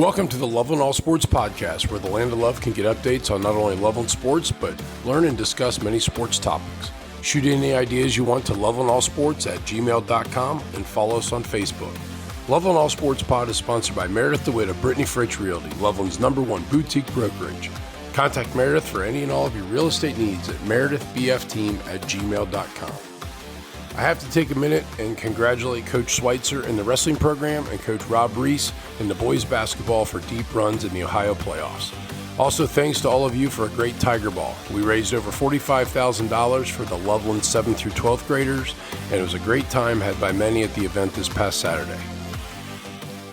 Welcome to the Loveland All Sports Podcast, where the Land of Love can get updates on not only Loveland sports, but learn and discuss many sports topics. Shoot any ideas you want to lovelandallsports@gmail.com and follow us on Facebook. Loveland All Sports Pod is sponsored by Meredith DeWitt of Brittany Fritch Realty, Loveland's #1 boutique brokerage. Contact Meredith for any and all of your real estate needs at meredithbfteam@gmail.com. I have to take a minute and congratulate Coach Schweitzer in the wrestling program and Coach Rob Reese in the boys basketball for deep runs in the Ohio playoffs. Also, thanks to all of you for a great Tiger Ball. We raised over $45,000 for the Loveland 7th through 12th graders, and it was a great time had by many at the event this past Saturday.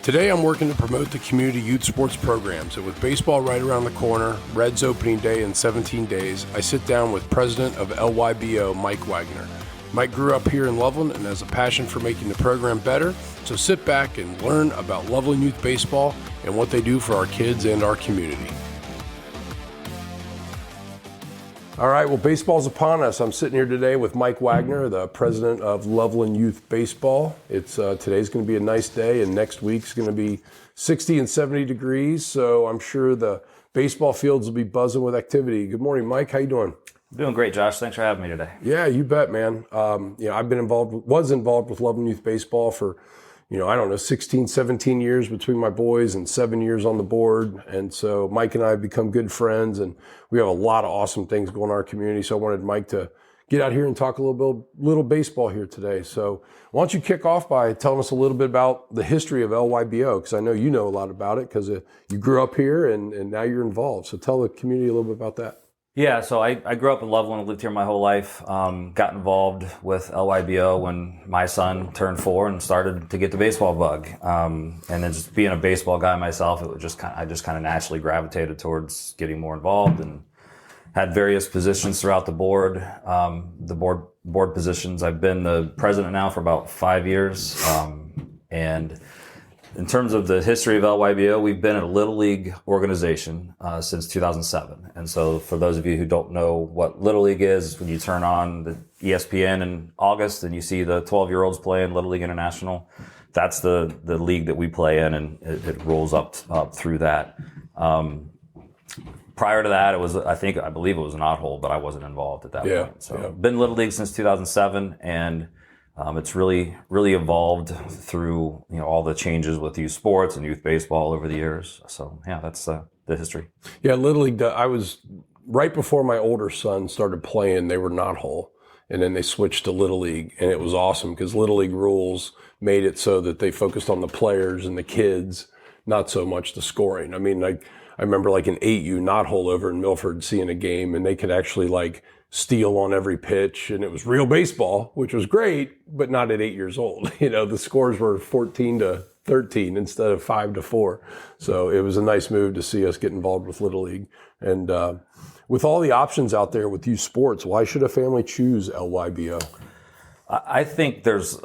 Today I'm working to promote the community youth sports programs, and with baseball right around the corner, Reds opening day in 17 days, I sit down with President of LYBO, Mike Wagner. Mike grew up here in Loveland and has a passion for making the program better, so sit back and learn about Loveland Youth Baseball and what they do for our kids and our community. All right, well, baseball's upon us. I'm sitting here today with Mike Wagner, the president of Loveland Youth Baseball. Today's going to be a nice day, and next week's going to be 60 and 70 degrees, so I'm sure the baseball fields will be buzzing with activity. Good morning, Mike. How you doing? Doing great, Josh. Thanks for having me today. Yeah, you bet, man. I've been was involved with Loveland Youth Baseball for, 16, 17 years between my boys and 7 years on the board. And so Mike and I have become good friends, and we have a lot of awesome things going on in our community. So I wanted Mike to get out here and talk a little baseball here today. So why don't you kick off by telling us a little bit about the history of LYBO, because I know you know a lot about it because you grew up here and now you're involved. So tell the community a little bit about that. Yeah, so I grew up in Loveland, lived here my whole life, got involved with LYBO when my son turned 4 and started to get the baseball bug. And then just being a baseball guy myself, I just kind of naturally gravitated towards getting more involved and had various positions throughout the board. The board positions, I've been the president now for about 5 years. And in terms of the history of LYBO, we've been a Little League organization since 2007. And so for those of you who don't know what Little League is, when you turn on the ESPN in August and you see the 12-year-olds playing Little League International, that's the league that we play in, and it rolls up through that. Prior to that, I believe it was an odd hole, but I wasn't involved at that point. So been Little League since 2007, and it's really, really evolved through all the changes with youth sports and youth baseball over the years. So yeah, that's the history. Yeah, Little League. I was right before my older son started playing. They were knot hole, and then they switched to Little League, and it was awesome because Little League rules made it so that they focused on the players and the kids, not so much the scoring. I mean, I remember like an 8U knot hole over in Milford seeing a game, and they could actually steal on every pitch, and it was real baseball, which was great, but not at 8 years old. The scores were 14-13 instead of 5-4. So it was a nice move to see us get involved with Little League. And with all the options out there with youth sports, why should a family choose LYBO? I think there's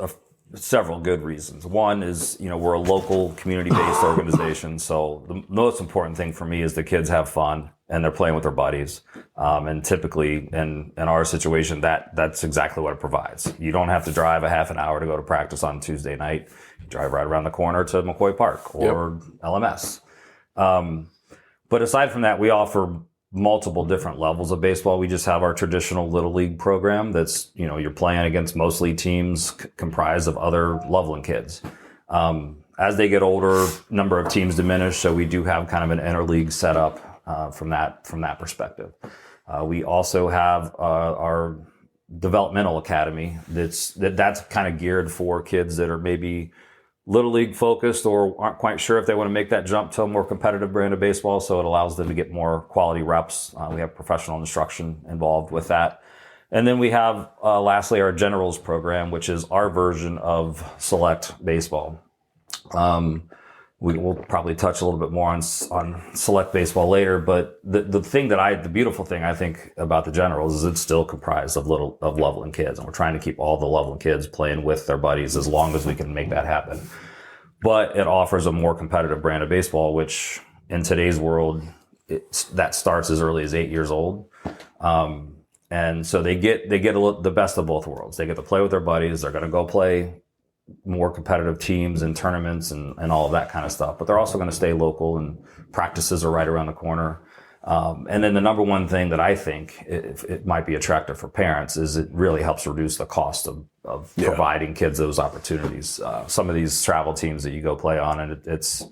several good reasons. One is, we're a local community-based organization, so the most important thing for me is the kids have fun and they're playing with their buddies. And typically in our situation, that's exactly what it provides. You don't have to drive a half an hour to go to practice on Tuesday night. You drive right around the corner to McCoy Park or LMS. But aside from that, we offer multiple different levels of baseball. We just have our traditional Little League program that's, you're playing against mostly teams comprised of other Loveland kids. As they get older, number of teams diminish, so we do have kind of an interleague setup from that perspective. We also have our developmental academy that's kind of geared for kids that are maybe Little League focused or aren't quite sure if they want to make that jump to a more competitive brand of baseball, so it allows them to get more quality reps. We have professional instruction involved with that. And then we have, lastly, our generals program, which is our version of select baseball. We will probably touch a little bit more on select baseball later, but the beautiful thing I think about the generals is it's still comprised of Loveland kids, and we're trying to keep all the Loveland kids playing with their buddies as long as we can make that happen. But it offers a more competitive brand of baseball, which in today's world, that starts as early as 8 years old. And so they get the best of both worlds. They get to play with their buddies. They're going to go play more competitive teams and tournaments and all of that kind of stuff. But they're also going to stay local, and practices are right around the corner. And then the number one thing that I think it might be attractive for parents is it really helps reduce the cost of providing kids those opportunities. Some of these travel teams that you go play on, and it's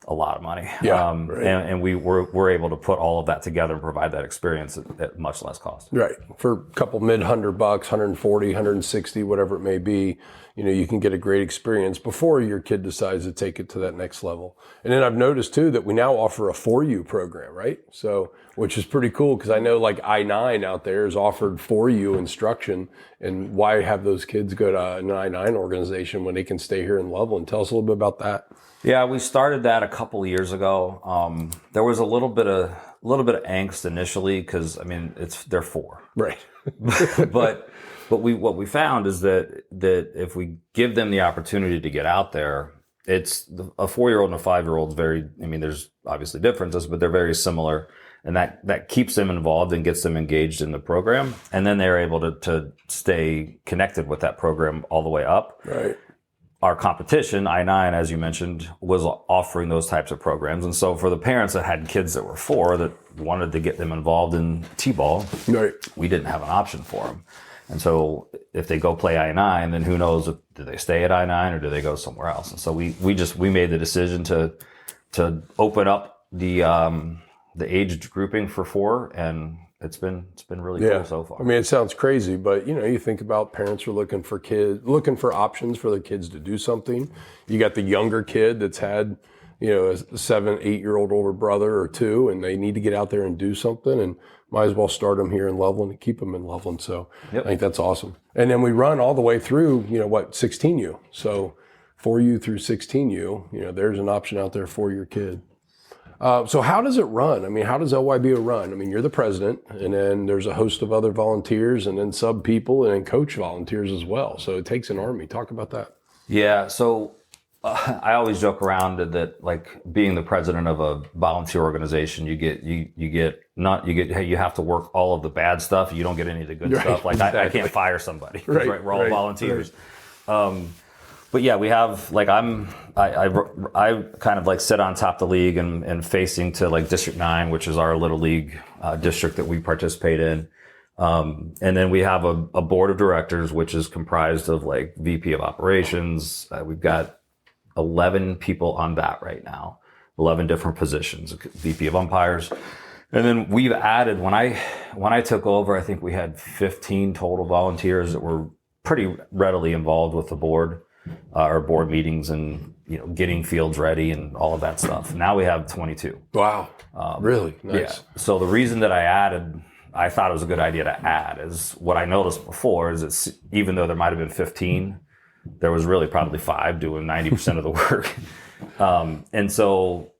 a lot of money. Right. And we're able to put all of that together and provide that experience at much less cost. Right. For a couple $100, 140, 160, whatever it may be, you can get a great experience before your kid decides to take it to that next level. And then I've noticed too that we now offer a 4U program, right? So, which is pretty cool, because I know like I-9 out there is offered 4U instruction, and why have those kids go to an I-9 organization when they can stay here in Loveland? Tell us a little bit about that. Yeah, we started that a couple of years ago. There was a little bit of angst initially, because they're 4, right? but what we found is that if we give them the opportunity to get out there, it's a 4-year-old and a 5-year-old very. There's obviously differences, but they're very similar, and that keeps them involved and gets them engaged in the program, and then they're able to stay connected with that program all the way up. Right. Our competition, I-9, as you mentioned, was offering those types of programs. And so for the parents that had kids that were 4 that wanted to get them involved in T-ball, right, we didn't have an option for them. And so if they go play I-9, then who knows, do they stay at I-9 or do they go somewhere else? And so we made the decision to open up the age grouping for 4, and it's been really cool so far. It sounds crazy, but you think about parents are looking for options for their kids to do something. You got the younger kid that's had, a 7, 8-year-old older brother or 2, and they need to get out there and do something, and might as well start them here in Loveland and keep them in Loveland. So I think that's awesome. And then we run all the way through, 16U. So 4U through 16U, there's an option out there for your kid. So how does it run? How does LYBO run? You're the president, and then there's a host of other volunteers, and then sub people, and then coach volunteers as well. So it takes an army. Talk about that. Yeah. So I always joke around that like being the president of a volunteer organization, you have to work all of the bad stuff. You don't get any of the good stuff. Like exactly. I can't fire somebody. Right. We're all volunteers. Right. But yeah, we have like I kind of like sit on top of the league and facing to like District 9, which is our little league district that we participate in. And then we have a board of directors, which is comprised of like VP of operations. We've got 11 people on that right now, 11 different positions, VP of umpires. And then we've added, when I took over, I think we had 15 total volunteers that were pretty readily involved with the board. Our board meetings and getting fields ready and all of that stuff. Now we have 22. Wow, really nice. Yeah. So the reason that I thought it was a good idea to add, is what I noticed before is that even though there might have been 15, there was really probably 5 doing 90% of the work. And so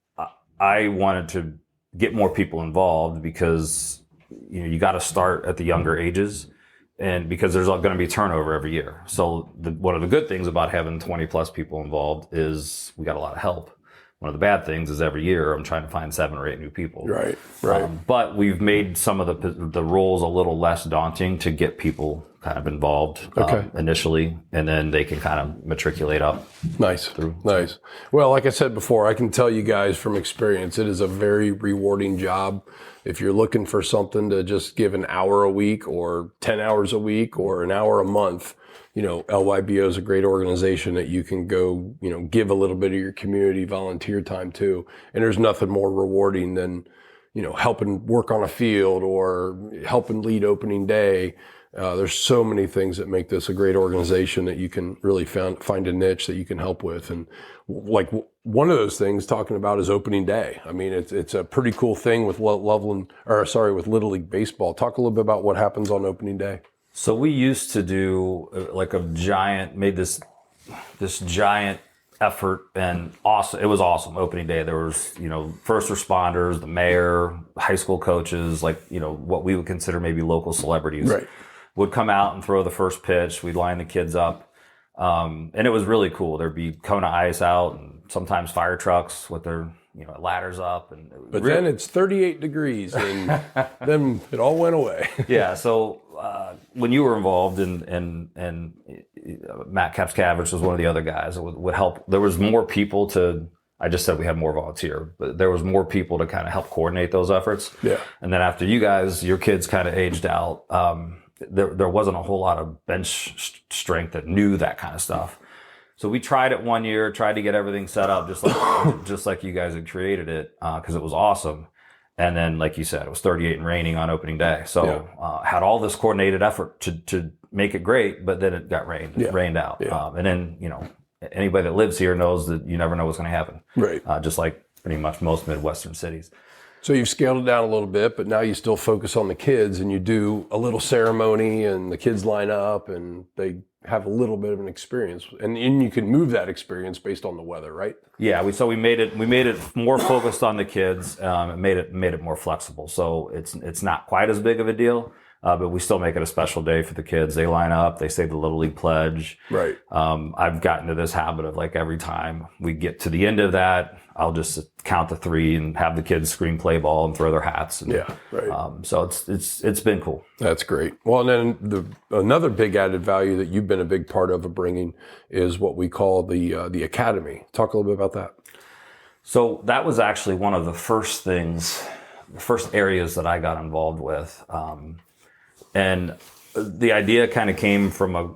I wanted to get more people involved, because you got to start at the younger ages. And because there's going to be turnover every year. So one of the good things about having 20 plus people involved is we got a lot of help. One of the bad things is every year I'm trying to find 7 or 8 new people. Right. But we've made some of the roles a little less daunting to get people kind of involved initially, and then they can kind of matriculate up. Nice. Well, like I said before, I can tell you guys from experience, it is a very rewarding job. If you're looking for something to just give an hour a week or 10 hours a week or an hour a month, LYBO is a great organization that you can go, give a little bit of your community volunteer time to. And there's nothing more rewarding than, helping work on a field or helping lead opening day. There's so many things that make this a great organization that you can really find a niche that you can help with. And like one of those things talking about is opening day. It's a pretty cool thing with with Little League Baseball. Talk a little bit about what happens on opening day. So we used to do like made this giant effort, and awesome. It was awesome. Opening day, there was, first responders, the mayor, high school coaches, like, what we would consider maybe local celebrities. Right. Would come out and throw the first pitch. We'd line the kids up. And it was really cool. There'd be Kona ice out and sometimes fire trucks with their, ladders up. But then it's 38 degrees and then it all went away. Yeah. So, when you were involved and Matt Kapskavich was one of the other guys that would help. There was more people I just said we had more volunteer, but there was more people to kind of help coordinate those efforts. Yeah. And then after your kids kind of aged out, there wasn't a whole lot of bench strength that knew that kind of stuff. So we tried it one year, tried to get everything set up just like you guys had created it, because it was awesome. And then, like you said, it was 38 and raining on opening day. So had all this coordinated effort to make it great, but then it got rained out. Yeah. And then, anybody that lives here knows that you never know what's going to happen. Right. Just like pretty much most Midwestern cities. So you've scaled it down a little bit, but now you still focus on the kids, and you do a little ceremony, and the kids line up, and they have a little bit of an experience, and you can move that experience based on the weather, right? Yeah, we made it more focused on the kids. It made it more flexible, so it's not quite as big of a deal. But we still make it a special day for the kids. They line up, they say the Little League pledge. Right. I've gotten to this habit of, like, every time we get to the end of that, I'll just count to 3 and have the kids scream play ball and throw their hats. And, right. So it's been cool. That's great. Well, and then another big added value that you've been a big part of bringing is what we call the academy. Talk a little bit about that. So that was actually one of the first areas that I got involved with. And the idea kind of came from a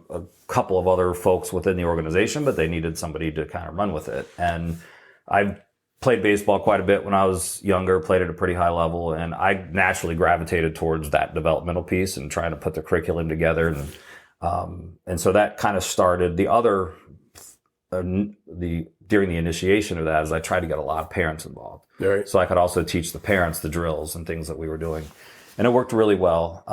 couple of other folks within the organization, but they needed somebody to kind of run with it. And I've played baseball quite a bit when I was younger, played at a pretty high level, and I naturally gravitated towards that developmental piece and trying to put the curriculum together. And so that kind of started. During the initiation of that is I tried to get a lot of parents involved. Right. So I could also teach the parents the drills and things that we were doing. And it worked really well.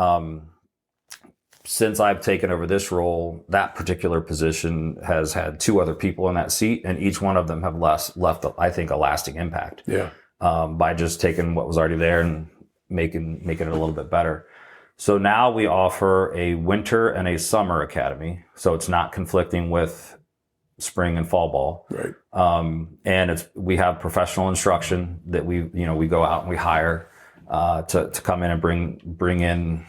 Since I've taken over this role, that particular position has had 2 other people in that seat, and each one of them have left, I think, a lasting impact. Yeah. By just taking what was already there and making it a little bit better. So now we offer a winter and a summer academy, so it's not conflicting with spring and fall ball. Right. And we have professional instruction that we go out and we hire to come in and bring in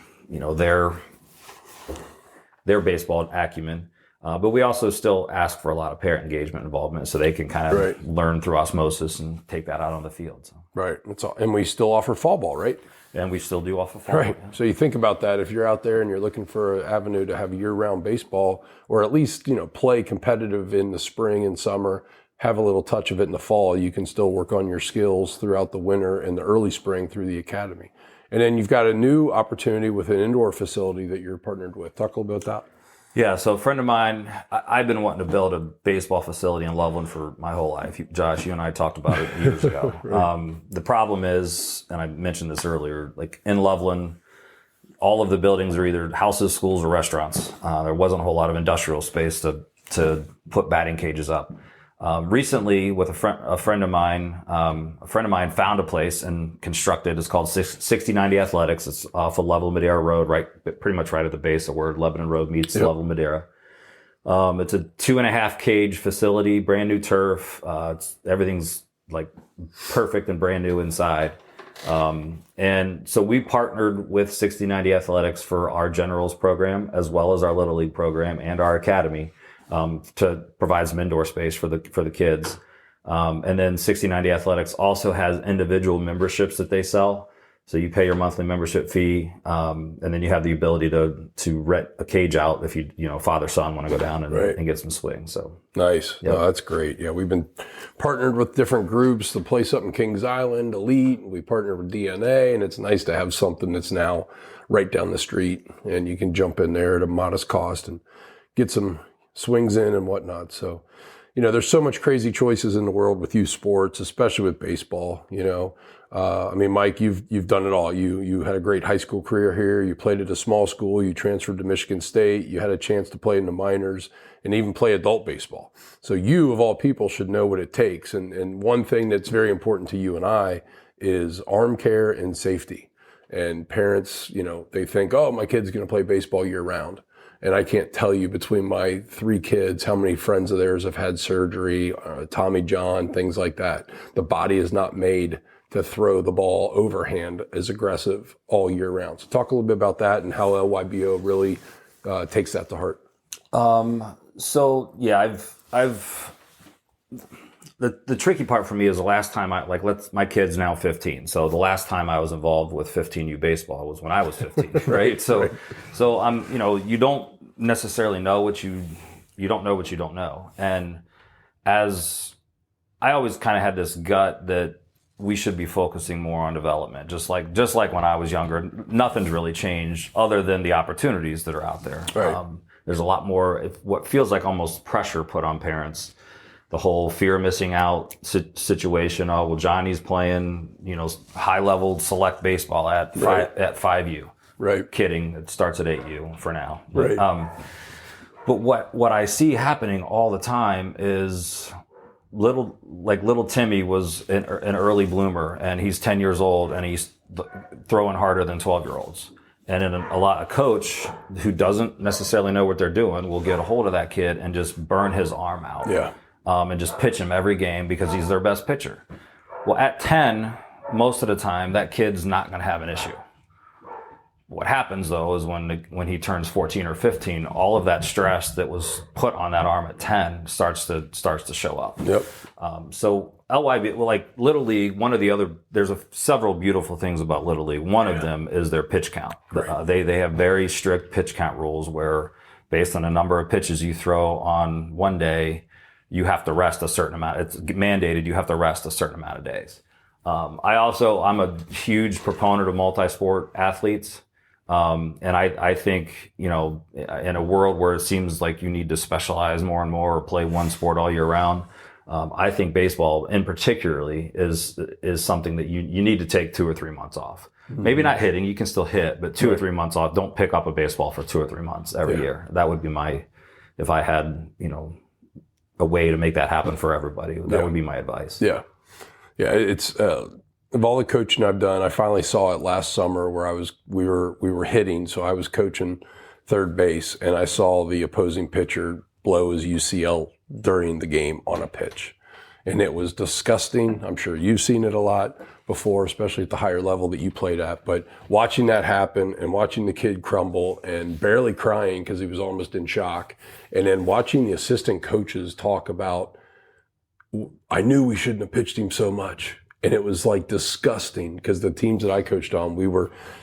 their baseball acumen. But we also still ask for a lot of parent engagement involvement so they can kind of learn through osmosis and take that out on the field. So. Right. That's all. And we still offer fall ball, right? And we still do offer fall ball. Right. Yeah. So you think about that. If you're out there and you're looking for an avenue to have year-round baseball, or at least, play competitive in the spring and summer, have a little touch of it in the fall, you can still work on your skills throughout the winter and the early spring through the academy. And then you've got a new opportunity with an indoor facility that you're partnered with. Talk a little bit about that. Yeah, so a friend of mine, I've been wanting to build a baseball facility in Loveland for my whole life. Josh, you and I talked about it years ago. Right. The problem is, and I mentioned this earlier, like in Loveland, all of the buildings are either houses, schools, or restaurants. There wasn't a whole lot of industrial space to put batting cages up. Recently, with a friend of mine found a place and constructed. It's called 6090 Athletics. It's off of Loveland Madeira Road, pretty much right at the base of where Lebanon Road meets Loveland Madeira. It's a 2.5 cage facility, brand new turf. Everything's like perfect and brand new inside. And so we partnered with 6090 Athletics for our generals program, as well as our Little League program and our academy. To provide some indoor space for the kids. And then 6090 Athletics also has individual memberships that they sell. So you pay your monthly membership fee, and then you have the ability to rent a cage out if father, son want to go down and get some swings. So nice. Yep. Oh, that's great. Yeah, we've been partnered with different groups. The place up in Kings Island, Elite. We partnered with DNA, and it's nice to have something that's now right down the street, and you can jump in there at a modest cost and get some swings in and whatnot. So, there's so much crazy choices in the world with youth sports, especially with baseball. Mike, you've done it all. You had a great high school career here. You played at a small school. You transferred to Michigan State. You had a chance to play in the minors and even play adult baseball. So you, of all people, should know what it takes. And one thing that's very important to you and I is arm care and safety. And parents, they think, oh, my kid's going to play baseball year round. And I can't tell you between my 3 kids how many friends of theirs have had surgery, Tommy John, things like that. The body is not made to throw the ball overhand as aggressive all year round. So talk a little bit about that and how LYBO really takes that to heart. So yeah, I've the tricky part for me is the last time my kid's now 15. So the last time I was involved with 15U baseball was when I was 15, right? So I'm, you don't necessarily know what you don't know what you don't know. And as I always kind of had this gut that we should be focusing more on development, just like when I was younger. Nothing's really changed other than the opportunities that are out there. Right. There's a lot more, what feels like almost pressure put on parents. The whole fear of missing out situation. Oh, well, Johnny's playing, high level select baseball at 5U. Right. Kidding. It starts at 8U for now. Right. But what I see happening all the time is little Timmy was an early bloomer, and he's 10 years old, and he's throwing harder than 12-year-olds. And then a coach who doesn't necessarily know what they're doing will get a hold of that kid and just burn his arm out. Yeah. And just pitch him every game because he's their best pitcher. Well, at 10, most of the time, that kid's not going to have an issue. What happens, though, is when he turns 14 or 15, all of that stress that was put on that arm at 10 starts to show up. Yep. So LYB, like Little League, there's several beautiful things about Little League. One of them is their pitch count. Right. They have very strict pitch count rules where, based on the number of pitches you throw on one day, you have to rest a certain amount. It's mandated. You have to rest a certain amount of days. I'm a huge proponent of multi-sport athletes. And I think, in a world where it seems like you need to specialize more and more or play one sport all year round, I think baseball in particularly is something that you need to take 2 or 3 months off. Mm-hmm. Maybe not hitting, you can still hit, but 2 or 3 months off. Don't pick up a baseball for 2 or 3 months every year. That would be if I had, a way to make that happen for everybody, that would be my advice. Yeah. Yeah. It's, of all the coaching I've done, I finally saw it last summer where we were hitting. So I was coaching third base, and I saw the opposing pitcher blow his UCL during the game on a pitch. And it was disgusting. I'm sure you've seen it a lot before, especially at the higher level that you played at. But watching that happen and watching the kid crumble and barely crying because he was almost in shock, and then watching the assistant coaches talk about, I knew we shouldn't have pitched him so much. And it was like disgusting because the teams that I coached on,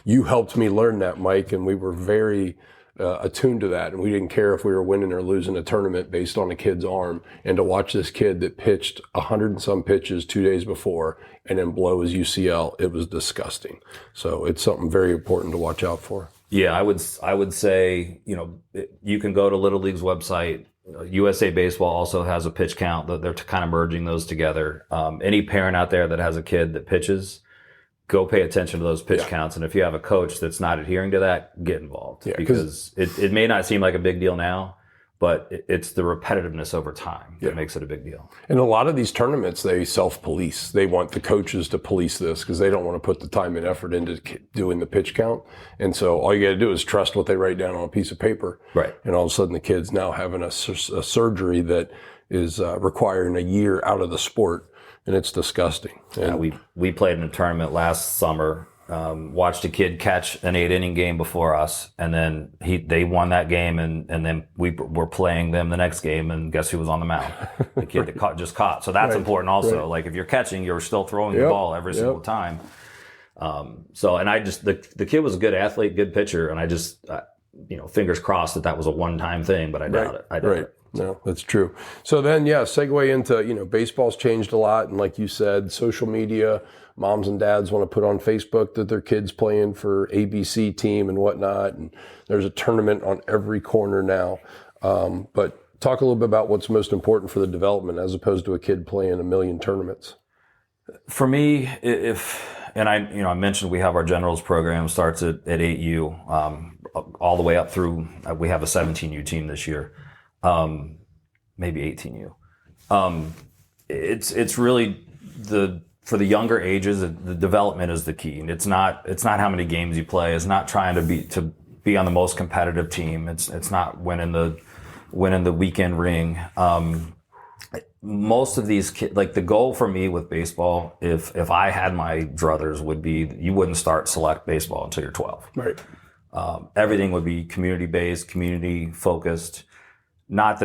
you helped me learn that, Mike, and we were very attuned to that. And we didn't care if we were winning or losing a tournament based on a kid's arm. And to watch this kid that pitched 100 and some pitches 2 days before and then blow his UCL, it was disgusting. So it's something very important to watch out for. Yeah, I would say, you can go to Little League's website. USA Baseball also has a pitch count. They're kind of merging those together. Any parent out there that has a kid that pitches, go pay attention to those pitch counts. And if you have a coach that's not adhering to that, get involved. Yeah, because it may not seem like a big deal now, but it's the repetitiveness over time that makes it a big deal. And a lot of these tournaments, they self-police. They want the coaches to police this because they don't want to put the time and effort into doing the pitch count. And so all you got to do is trust what they write down on a piece of paper. Right. And all of a sudden the kid's now having a surgery that is requiring a year out of the sport. And it's disgusting. And we played in a tournament last summer. Watched a kid catch an 8-inning game before us, and then they won that game, and then we were playing them the next game, and guess who was on the mound? The kid that just caught. So that's important also. Right. Like if you're catching, you're still throwing the ball every single time. The kid was a good athlete, good pitcher, and I just, fingers crossed that was a one-time thing, but I doubt it. I doubt it. No, that's true. So then, segue into, baseball's changed a lot. And like you said, social media, moms and dads want to put on Facebook that their kid's playing for ABC team and whatnot. And there's a tournament on every corner now. But talk a little bit about what's most important for the development as opposed to a kid playing a million tournaments. For me, I mentioned we have our generals program starts at 8U, all the way up through, we have a 17U team this year. Maybe 18U. It's really for the younger ages, the development is the key. And it's not how many games you play. It's not trying to be on the most competitive team. It's not winning the weekend ring. Most of these kids, like the goal for me with baseball, if I had my druthers, would be you wouldn't start select baseball until you're 12. Right. Everything would be community based, community focused. not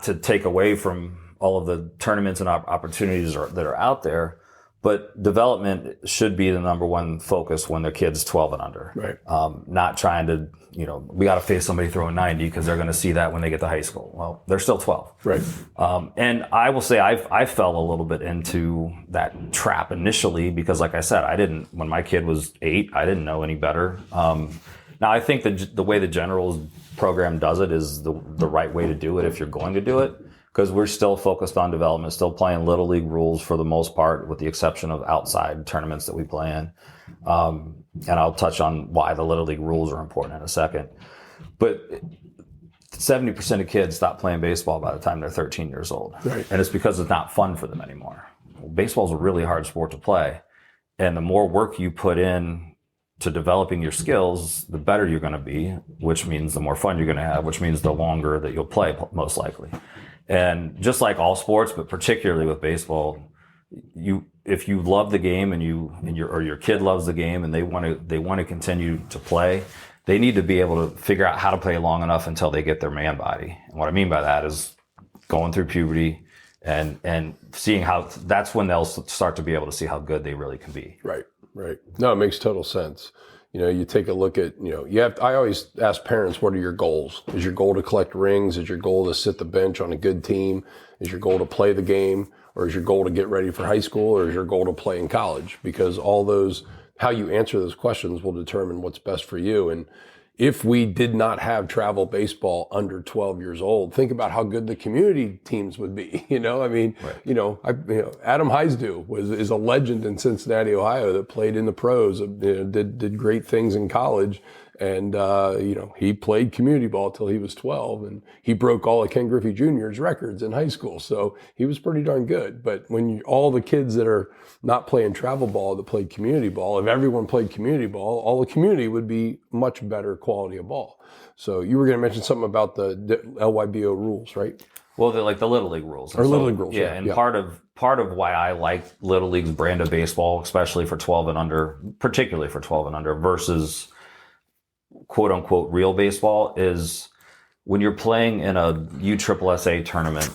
to take away from all of the tournaments and opportunities that are out there, but development should be the number one focus when they're kids 12 and under. Right. Not trying to, we got to face somebody throwing 90 because they're going to see that when they get to high school. Well, they're still 12. Right. And I will say I fell a little bit into that trap initially because, like I said, when my kid was 8, I didn't know any better. Now, I think the way the Generals program does it is the right way to do it if you're going to do it, because we're still focused on development, still playing Little League rules for the most part, with the exception of outside tournaments that we play in. And I'll touch on why the Little League rules are important in a second. But 70% of kids stop playing baseball by the time they're 13 years old. Right. And it's because it's not fun for them anymore. Baseball is a really hard sport to play. And the more work you put in to developing your skills, the better you're going to be, which means the more fun you're going to have, which means the longer that you'll play, most likely. And just like all sports, but particularly with baseball, if you love the game and your kid loves the game and they want to continue to play, they need to be able to figure out how to play long enough until they get their man body. And what I mean by that is going through puberty and seeing how that's when they'll start to be able to see how good they really can be. Right. Right. No, it makes total sense. You take a look at, I always ask parents, what are your goals? Is your goal to collect rings? Is your goal to sit the bench on a good team? Is your goal to play the game? Or is your goal to get ready for high school? Or is your goal to play in college? Because how you answer those questions will determine what's best for you. And if we did not have travel baseball under 12 years old, think about how good the community teams would be. Right. Adam Heisdew is a legend in Cincinnati, Ohio, that played in the pros, did great things in college. And, he played community ball till he was 12, and he broke all of Ken Griffey Jr.'s records in high school. So he was pretty darn good. But when all the kids that are not playing travel ball that played community ball, if everyone played community ball, all the community would be much better quality of ball. So you were going to mention something about the LYBO rules, right? Well, they're like the Little League rules. Or Little League rules. Yeah, and part of why I like Little League's brand of baseball, especially for 12 and under, particularly for 12 and under, versus quote unquote real baseball, is when you're playing in a USSSA tournament,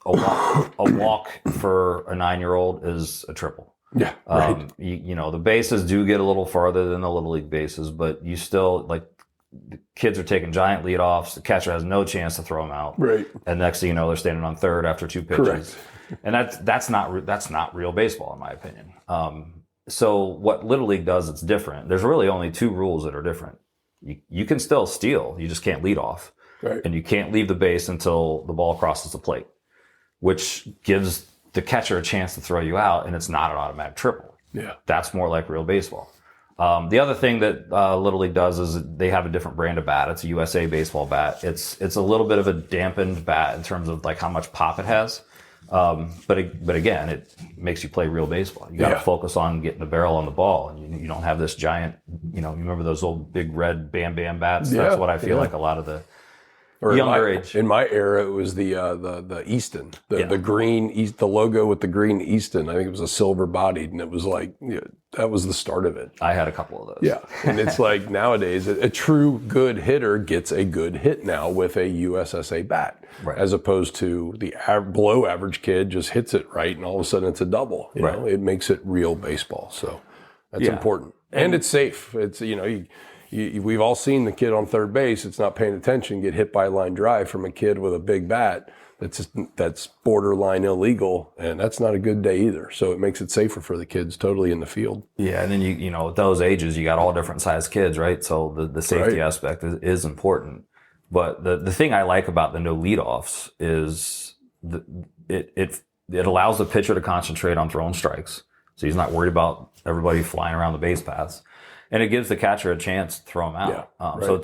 a walk for a 9-year-old is a triple. Yeah. Right. The bases do get a little farther than the Little League bases, but you still, like, the kids are taking giant leadoffs. The catcher has no chance to throw them out. Right. And next thing you know, they're standing on third after 2 pitches. Correct. And that's not real baseball, in my opinion. So what Little League does, it's different. There's really only 2 rules that are different. You can still steal. You just can't lead off. Right. And you can't leave the base until the ball crosses the plate, which gives the catcher a chance to throw you out, and it's not an automatic triple. Yeah. That's more like real baseball. The other thing that Little League does is they have a different brand of bat. It's a USA baseball bat. It's a little bit of a dampened bat in terms of like how much pop it has. But again, it makes you play real baseball. You got to focus on getting the barrel on the ball, and you don't have this giant. You remember those old big red Bam Bam bats? Yeah, that's what I feel like a lot of the younger age. In my era, it was the Easton, the green, the logo with the green Easton. I think it was a silver bodied, and it was like that was the start of it. I had a couple of those. Yeah, and it's like nowadays a true good hitter gets a good hit now with a USSA bat, right, as opposed to the below average kid just hits it right, and all of a sudden it's a double. You know, it makes it real baseball. So that's important, and it's safe. It's we've all seen the kid on third base that's not paying attention get hit by a line drive from a kid with a big bat that's borderline illegal, and that's not a good day either. So it makes it safer for the kids totally in the field. Yeah, and then you at those ages you got all different size kids, right? So the safety aspect is important. But the thing I like about the no leadoffs is it allows the pitcher to concentrate on throwing strikes, so he's not worried about everybody flying around the base paths. And it gives the catcher a chance to throw them out. So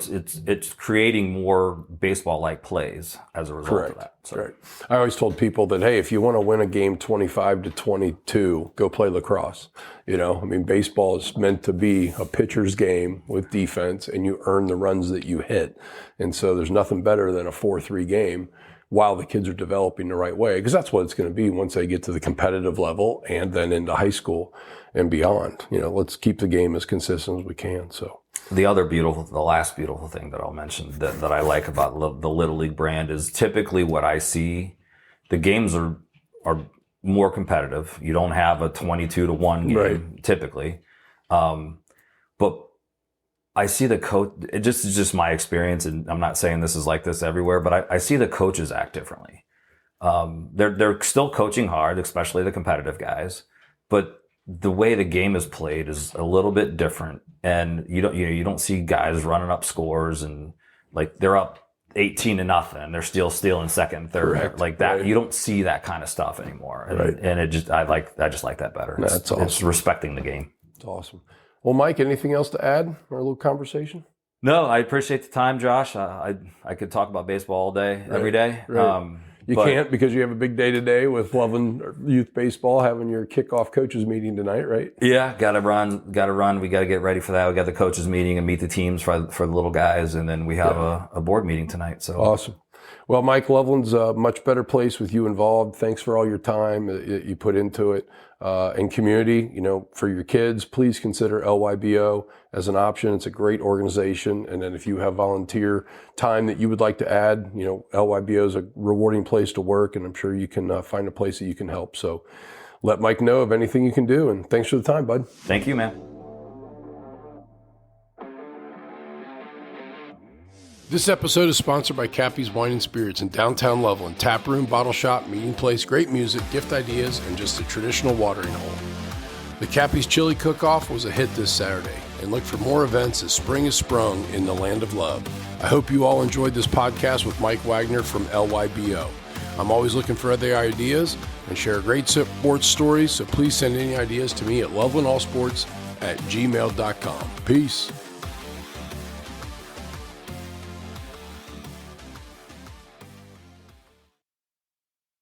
it's creating more baseball-like plays as a result of that. So. Right. I always told people that, hey, if you want to win a game 25-22, go play lacrosse. Baseball is meant to be a pitcher's game with defense, and you earn the runs that you hit. And so there's nothing better than a 4-3 game while the kids are developing the right way, because that's what it's going to be once they get to the competitive level and then into high school and beyond. Let's keep the game as consistent as we can. So The last beautiful thing that I'll mention that I like about the Little League brand is typically what I see. The games are more competitive. You don't have a 22-1 game typically, but I see the coach. It's just my experience, and I'm not saying this is like this everywhere, but I see the coaches act differently. They're still coaching hard, especially the competitive guys, but the way the game is played is a little bit different, and you don't see guys running up scores and like they're up 18-0. They're still stealing second and third. Correct. Like that. Right. You don't see that kind of stuff anymore. And I just like that better. That's awesome. It's respecting the game. That's awesome. Well, Mike, anything else to add? Our little conversation? No, I appreciate the time, Josh. I could talk about baseball all day, every day. Right. You can't because you have a big day today with Loveland Youth Baseball having your kickoff coaches meeting tonight, right? Yeah, got to run. We got to get ready for that. We got the coaches meeting and meet the teams for the little guys, and then we have a board meeting tonight. So awesome. Well, Mike, Loveland's a much better place with you involved. Thanks for all your time that you put into it. And community, for your kids, please consider LYBO as an option. It's a great organization. And then if you have volunteer time that you would like to add, LYBO is a rewarding place to work, and I'm sure you can find a place that you can help. So let Mike know of anything you can do. And thanks for the time, bud. Thank you, man. This episode is sponsored by Cappy's Wine and Spirits in downtown Loveland. Tap room, bottle shop, meeting place, great music, gift ideas, and just a traditional watering hole. The Cappy's Chili Cook-Off was a hit this Saturday, and look for more events as spring has sprung in the land of love. I hope you all enjoyed this podcast with Mike Wagner from LYBO. I'm always looking for other ideas and share great sports stories, so please send any ideas to me at lovelandallsports@gmail.com. Peace.